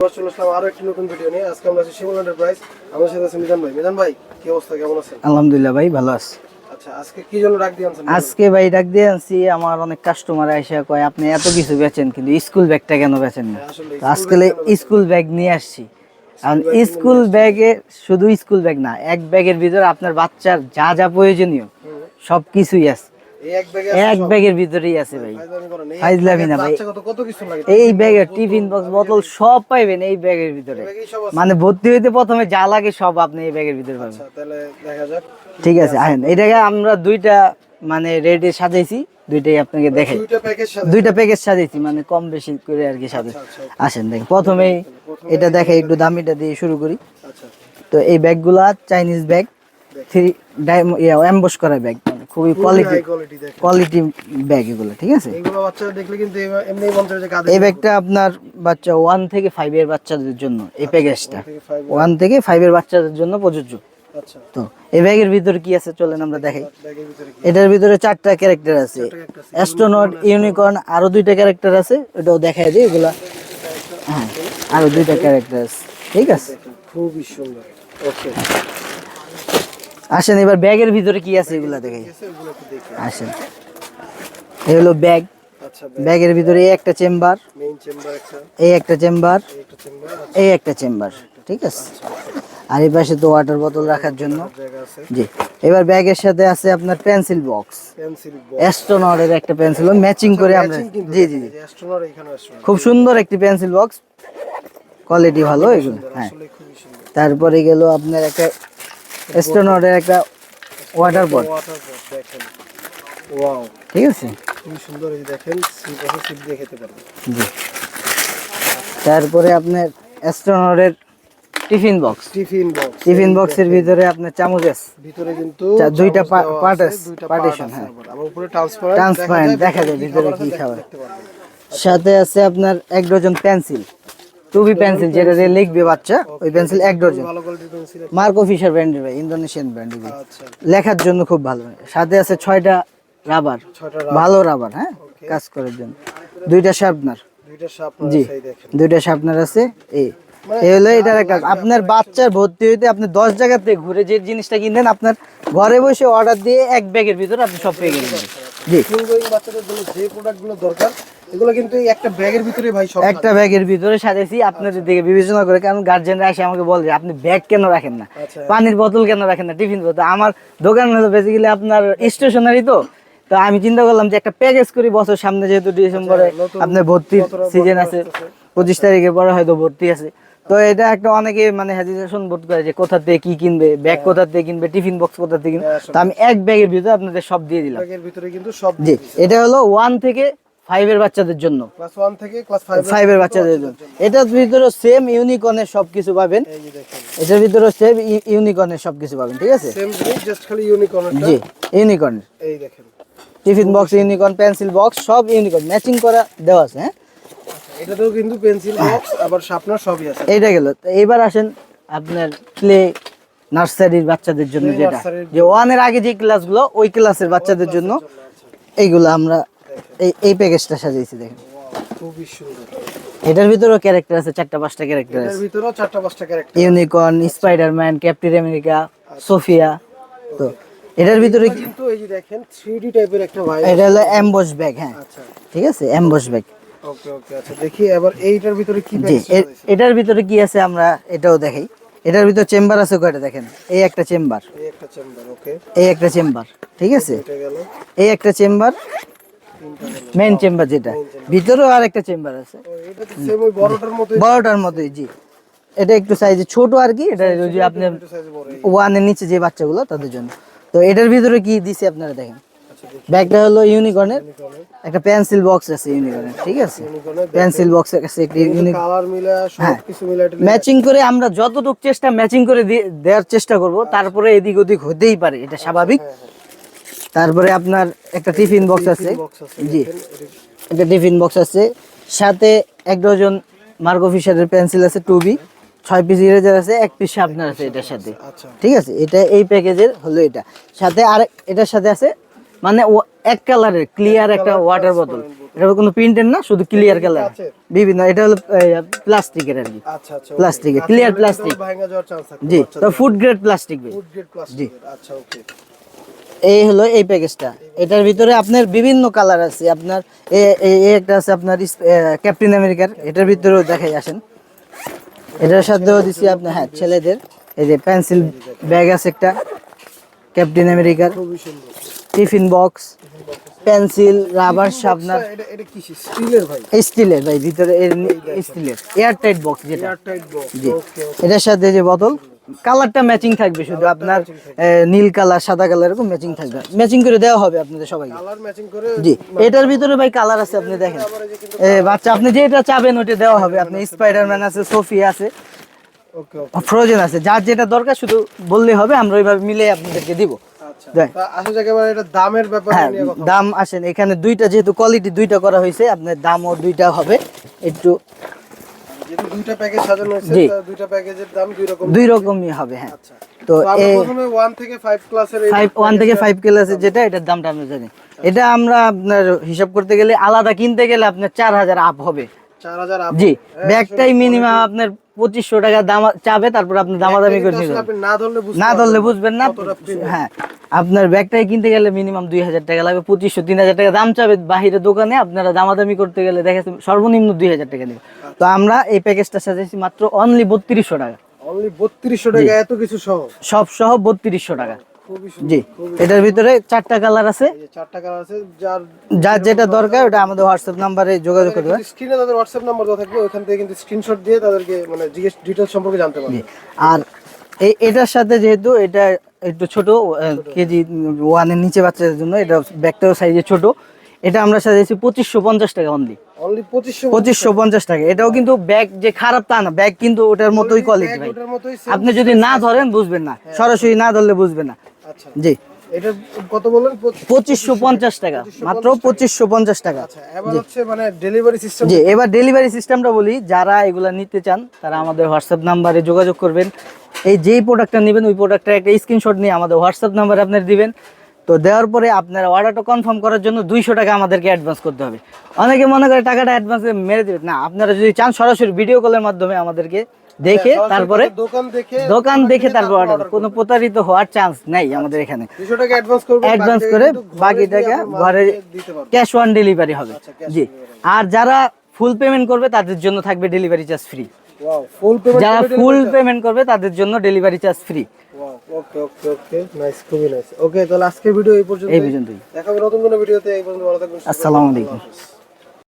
চলে আসলাম আরো একটি নতুন ভিডিও নিয়ে। আজকে আমরা আছি শিমুল এন্টারপ্রাইজ। আমাদের সাথে আছে মিজান ভাই। মিজান ভাই, কি অবস্থা, কেমন আছেন? আলহামদুলিল্লাহ ভাই, ভালো আছি। আচ্ছা, আজকে কি জন্য ডাক দিয়ে আনছেন? আজকে ভাই ডাক দিয়ে আনছি, আমার অনেক কাস্টমার আইসা কয় আপনি এত কিছু বেচেন কিন্তু স্কুল ব্যাগটা কেন বেচেন না। আসলে তো আজকে স্কুল ব্যাগ নিয়ে আসছি। কারণ স্কুল ব্যাগে শুধু স্কুল ব্যাগ না, এক ব্যাগের ভিতরে আপনার বাচ্চার যা যা প্রয়োজনীয় সবকিছুই আছে। এক ব্যাগের ভিতরেই আছে ভাই, ফাইজলামি না ভাই। এই ব্যাগে টিফিন বক্স, বোতল সব পাইবেন এই ব্যাগের ভিতরে। মানে ভর্তি হইতে প্রথমে যা লাগে সব আপনি এই ব্যাগের ভিতরে পাবেন। তাহলে দেখা যাক। ঠিক আছে, আসেন। এটাকে আমরা দুইটা মানে রেটে সাজাইছি, দুইটাই আপনাকে দেখাই। দুইটা প্যাকেজ সাজাইছি, মানে কম বেশি করে আর কি সাজাই। আসেন দেখেন, প্রথমেই এটা দেখাই, একটু দামিটা দিয়ে শুরু করি। তো এই ব্যাগগুলা চাইনিজ ব্যাগ, এমবস করা ব্যাগ, খুবই কোয়ালিটি ব্যাগ এগুলো। ঠিক আছে, এই ব্যাগটা আপনার বাচ্চা 1 থেকে 5 এর বাচ্চাদের জন্য এই প্যাকেজটা 1 থেকে 5 এর বাচ্চাদের জন্য প্রযোজ্য। তো এই ব্যাগের ভিতরে কি আছে চলেন আমরা দেখাই। এটার ভিতরে 4টা ক্যারেক্টার আছে, অ্যাস্ট্রোনট, ইউনিকর্ন, আরো 2টা ক্যারেক্টার আছে, ওটাও দেখাই দিই। এগুলা হ্যাঁ, আরো 2টা ক্যারেক্টার আছে। ঠিক আছে, খুবই সুন্দর। ওকে, আসেন এবার ব্যাগের ভিতরে কি আছে এগুলা দেখাই। আসেন, এই হলো ব্যাগ। ব্যাগের ভিতরে এই একটা চেম্বার, এই একটা চেম্বার, এই একটা চেম্বার। ঠিক আছে, আর এই পাশে তো ওয়াটার বোতল রাখার জন্য। জি, এবার ব্যাগের সাথে আছে আপনার পেন্সিল বক্স, অ্যাস্ট্রোনটের একটা পেন্সিল ম্যাচিং করে আমরা। জি জি, খুব সুন্দর একটি পেন্সিল বক্স, কোয়ালিটি ভালো এগুলো। হ্যাঁ, তারপরে গেল আপনার একটা অ্যাস্ট্রোনটের একটা ওয়াটার বট। ওয়াও, ঠিক আছে, খুব সুন্দর। এই দেখেন, সিপ দিয়ে খেতে পারবেন। জি, তারপরে আপনার অ্যাস্ট্রোনটের টিফিন বক্স। টিফিন বক্সের ভিতরে আপনার চামচ আছে, ভিতরে কিন্তু দুইটা পার্ট আছে, পার্টিশন। হ্যাঁ, আর উপরে ট্রান্সপারেন্ট দেখা যায় ভিতরে কি খাবার। সাথে আছে আপনার 1 ডজন পেন্সিল, টুবি পেন্সিল, যেটা দিয়ে লিখবে বাচ্চা, ওই পেন্সিল 1 ডজন। মার্কো ফিশার ব্র্যান্ডের ভাই, ইন্দোনেশিয়ান ব্র্যান্ড। লেখার জন্য খুব ভালো। সাথে আছে 6টা রাবার, ভালো রাবার, হ্যাঁ, কাজ করার জন্য। 2টা শার্পনার, জি, 2টা শার্পনার আছে। এই হলো এটার একটা। আপনার বাচ্চার ভর্তি হইতে আপনি 10 জায়গাতে ঘুরে যে জিনিসটা কিনবেন, আপনার ঘরে বসে অর্ডার দিয়ে এক ব্যাগের ভিতরে আপনি সব পেয়ে গেলেন। জি, বাচ্চাদের জন্য যে প্রোডাক্টগুলো দরকার এগুলো কিন্তু একটা ব্যাগের ভিতরে ভাই, সব একটা ব্যাগের ভিতরে সাজাইছি আপনাদের দিকে বিবেচনা করে। কারণ গার্জিয়ানরা এসে আমাকে বলে যে আপনি ব্যাগ কেন রাখেন না, পানির বোতল কেন রাখেন না, টিফিন বোতল। আমার দোকান হলো বেসিক্যালি আপনার স্টেশনারি। তো আমি চিন্তা করলাম যে একটা প্যাকেজ করি, বছর সামনে যেহেতু ডিসেম্বরে আপনার ভর্তির সিজন আছে, 25 তারিখের পরে হয়তো ভর্তি আছে। তো এটা একটা অনেকে মানে হেজিটেশন বোধ করে যে কোথা থেকে কি কিনবে, ব্যাগ কোথা থেকে কিনবে, টিফিন বক্স কোথা থেকে কিনবে। তো আমি এক ব্যাগের ভিতরে আপনাদের সব দিয়ে দিলাম। ব্যাগের ভিতরে কিন্তু সব। জি, এটা হলো 1 থেকে 5 এর বাচ্চাদের জন্য, ক্লাস 1 থেকে ক্লাস 5 এর বাচ্চাদের জন্য। এটার ভিতরে সেম ইউনিকর্নের সবকিছু পাবেন। এটার ভিতরে সেম ইউনিকর্নের সবকিছু পাবেন। ঠিক আছে, সেম জিনিস, জাস্ট খালি ইউনিকর্নটা। জি, ইউনিকর্নের। এই দেখেন, tiffin box unicorn, pencil box সব ইউনিকর্ন, ম্যাচিং করা দেওয়া আছে। হ্যাঁ, এটাতেও কিন্তু পেন্সিল বক্স আবার শার্পনার সবই আছে। এইটা গেল। তো এবার আসেন আপনার প্লে নার্সারির বাচ্চাদের জন্য, যেটা যে 1 এর আগে যে ক্লাসগুলো, ওই ক্লাসের বাচ্চাদের জন্য এইগুলো আমরা এই প্যাকেজটা সাজিয়েছি। দেখেন, খুবই সুন্দর। এটার ভিতরেও ক্যারেক্টার আছে, 4টা-5টা ক্যারেক্টার আছে। এর ভিতরেও 4টা-5টা character, unicorn, Spiderman, Captain America, Sofia. তো এটার ভিতরে কিন্তু এই যে দেখেন 3D টাইপের একটা ভাই, এটা হলো এমবস ব্যাগ। হ্যাঁ, আচ্ছা, ঠিক আছে, এমবস ব্যাগ। ওকে ওকে, আচ্ছা দেখি এবার এইটার ভিতরে কি জি, প্যাকেজ আছে। এটার ভিতরে কি আছে আমরা এটাও দেখাই। এটার ভিতরে চেম্বার আছে কয়টা দেখেন, এই একটা চেম্বার, এই একটা চেম্বার, ওকে, এই একটা চেম্বার। ঠিক আছে, এটা গেল, এই একটা চেম্বার, মেইন চেম্বার যেটা, ভিতরেও আর একটা চেম্বার আছে। এটা তো সেম ওই বড়টার মতোই, বড়টার মতোই। জি, এটা একটু সাইজে ছোট আর কি। এটা যদি আপনি 1 এর নিচে যে বাচ্চাগুলো তাদের জন্য। তো এটার ভিতরে কি দিছি আপনারা দেখেন। ব্যাগটা হলো ইউনিকর্নের, একটা পেন্সিল বক্স আছে ইউনিকর্নের। ঠিক আছে, পেন্সিল বক্স আছে, একটা কালার মিলা সবকিছু মিলা এটা ম্যাচিং করে আমরা যতটুকু চেষ্টা ম্যাচিং করে দেওয়ার চেষ্টা করব। তারপরে এদিক ওদিক হতেই পারে, এটা স্বাভাবিক। তারপরে আপনার একটা টিফিন বক্স আছে। জি, একটা টিফিন বক্স আছে, সাথে 1 ডজন মার্কো ফিশারের পেন্সিল আছে, 2B, 6 পিস ইরেজার আছে, 1 পিস শার্পনার আছে এটার সাথে। ঠিক আছে, এটা এই প্যাকেজের হলো এটা। সাথে আর এটার সাথে আছে মানে এক কালারের ক্লিয়ার একটা ওয়াটার বোতল, এটা কোনো প্রিন্টের না, শুধু ক্লিয়ার কালার বিভিন্ন, এটা হলো প্লাস্টিকের আর কি। আচ্ছা আচ্ছা, প্লাস্টিকের, ক্লিয়ার প্লাস্টিক। ভাঙা যাওয়ার চান্স থাকে। জি, তো ফুড গ্রেড প্লাস্টিক ভাই। Food grade plastic. আচ্ছা ওকে। এই হলো এই প্যাকেজটা। এটার ভিতরে আপনার বিভিন্ন কালার আছে। আপনার একটা আছে আপনার ক্যাপ্টেন আমেরিকার, এটার ভিতরেও দেখাই আসেন। এটার সাথেও দিছি আপনার, হ্যাঁ ছেলেদের এই যে পেন্সিল ব্যাগ আছে একটা ক্যাপ্টেন আমেরিকার, খুবই সুন্দর। Tiffin box, pencil, rubber sharpener. এটা কি স্টিলের ভাই? স্টিলের ভাই, ভিতরে স্টিলের এয়ার টাইট বক্স যেটা। Airtight box. জি, ওকে। এটার সাথে যে বোতল, কালারটা ম্যাচিং থাকবে, শুধু আপনার নীল কালার সাদা কালার এরকম ম্যাচিং থাকবে, ম্যাচিং করে দেওয়া হবে আপনাদের সবাইকে। কালার ম্যাচিং করে। জি, এটার ভিতরে ভাই কালার আছে, আপনি দেখেন বাচ্চা আপনি যেটা চাবেন ওটা দেওয়া হবে। আপনি স্পাইডারম্যান আছে, সোফি আছে, ওকে ফ্রোজেন আছে, যার যেটা দরকার শুধু বললেই হবে, আমরা ওইভাবে মিলে আপনাদেরকে দিব। আচ্ছা। দেখ। তা আসলে একেবারে এটা দামের ব্যাপার হ্যাঁ, নিয়ে কথা। দাম আসেন এখানে দুইটা, যেহেতু কোয়ালিটি দুইটা করা হয়েছে, আপনার দামও দুইটা হবে একটু। যেহেতু দুইটা প্যাকেজ সাজানো হয়েছে, জি। তা দুইটা প্যাকেজের দাম দুই রকমই হবে, হ্যাঁ। আচ্ছা। তো তো আমরা প্রথমে 1 থেকে 5 ক্লাসের 1 থেকে 5 ক্লাসের যেটা, এটার দামটা আমরা জানি। এটা আমরা আপনার হিসাব করতে গেলে আলাদা কিনতে গেলে আপনার 4000 আপ হবে। 4000 আপ। জি, ব্যাগটাই মিনিমাম আপনার 2500 টাকা দাম চাবে, তারপর আপনি দামাদামি করে নিবেন। আপনি না ধরলে বুঝতে না ধরলে বুঝবেন না। কতটা premium। হ্যাঁ, আপনার ব্যাগটাই কিনতে গেলে মিনিমাম 2000 টাকা লাগবে, 2500-3000 টাকা দাম চাবে বাহিরে দোকানে। আপনারা দামাদামি করতে গেলে দেখা যাচ্ছে সর্বনিম্ন 2000 টাকা নেবে। তো আমরা এই প্যাকেজটা সাজাইছি মাত্র অনলি 3200 টাকা। অনলি 3200 টাকা, এত কিছু সহ? সব সহ 3200 টাকা। খুবই জি, সুন্দর। এটার ভিতরে 4টা কালার আছে, এই যে 4টা কালার আছে, যার যার যেটা দরকার ওটা আমাদের হোয়াটসঅ্যাপ নাম্বারে যোগাযোগ করতে হবে। স্ক্রিনে তাদের হোয়াটসঅ্যাপ নাম্বার দেওয়া থাকবে, ওখান থেকে কিন্তু স্ক্রিনশট দিয়ে তাদেরকে মানে জিজ্ঞেস ডিটেইলস সম্পর্কে জানতে পারবে। আর এটার সাথে যেহেতু এটা একটু ছোট, কেজি 1 এর নিচে বাচ্চাদের জন্য, এটা ব্যাগটাও সাইজে ছোট, এটা আমরা সাজিয়েছি 2550 টাকা অনলি। অনলি 2500। 2550 টাকা। এটাও কিন্তু ব্যাগ যে খারাপ তা না, ব্যাগ কিন্তু ওটার মতোই কোয়ালিটি ভাই। ওটার মতোই same। আপনি যদি না ধরেন বুঝবেন না, সরাসরি না ধরলে বুঝবেন না। আচ্ছা। জি, এটা কত বললেন? 2550 টাকা, মাত্র 2550 টাকা। আচ্ছা, এবার হচ্ছে মানে ডেলিভারি সিস্টেম। জি, এবার ডেলিভারি সিস্টেমটা বলি। যারা এগুলা নিতে চান তারা আমাদের হোয়াটসঅ্যাপ নাম্বারে যোগাযোগ করবেন। এই যেই প্রোডাক্টটা নেবেন ওই প্রোডাক্টের একটা স্ক্রিনশট নিয়ে আমাদের হোয়াটসঅ্যাপ নাম্বারে আপনার দিবেন। তো দেওয়ার পরে আপনার অর্ডারটা কনফার্ম করার জন্য 200 টাকা আমাদেরকে অ্যাডভান্স করতে হবে। অনেকে মনে করে টাকাটা অ্যাডভান্স মেরে দেবেন, না, আপনারা যদি চান সরাসরি ভিডিও কলের মাধ্যমে আমাদেরকে দেখে তারপরে দোকান দেখে তারপর অর্ডার, কোনো প্রতারিত হওয়ার চান্স নাই আমাদের এখানে। 200 টাকা অ্যাডভান্স করবেন, অ্যাডভান্স করে বাকি টাকা ঘরে ক্যাশ অন ডেলিভারি হবে। জি, আর যারা ফুল পেমেন্ট করবে তাদের জন্য থাকবে delivery charge free. Wow, full payment. যারা ফুল পেমেন্ট করবে তাদের জন্য ডেলিভারি চার্জ ফ্রি। ওয়াও, ওকে ওকে ওকে, নাইস, খুবই নাইস। ওকে, তাহলে আজকের ভিডিও এই পর্যন্তই। এই পর্যন্তই। দেখা হবে নতুন কোনো ভিডিওতে। এই পর্যন্ত ভালো থাকবেন। আসসালামু আলাইকুম। আল্লাহ হাফেজ।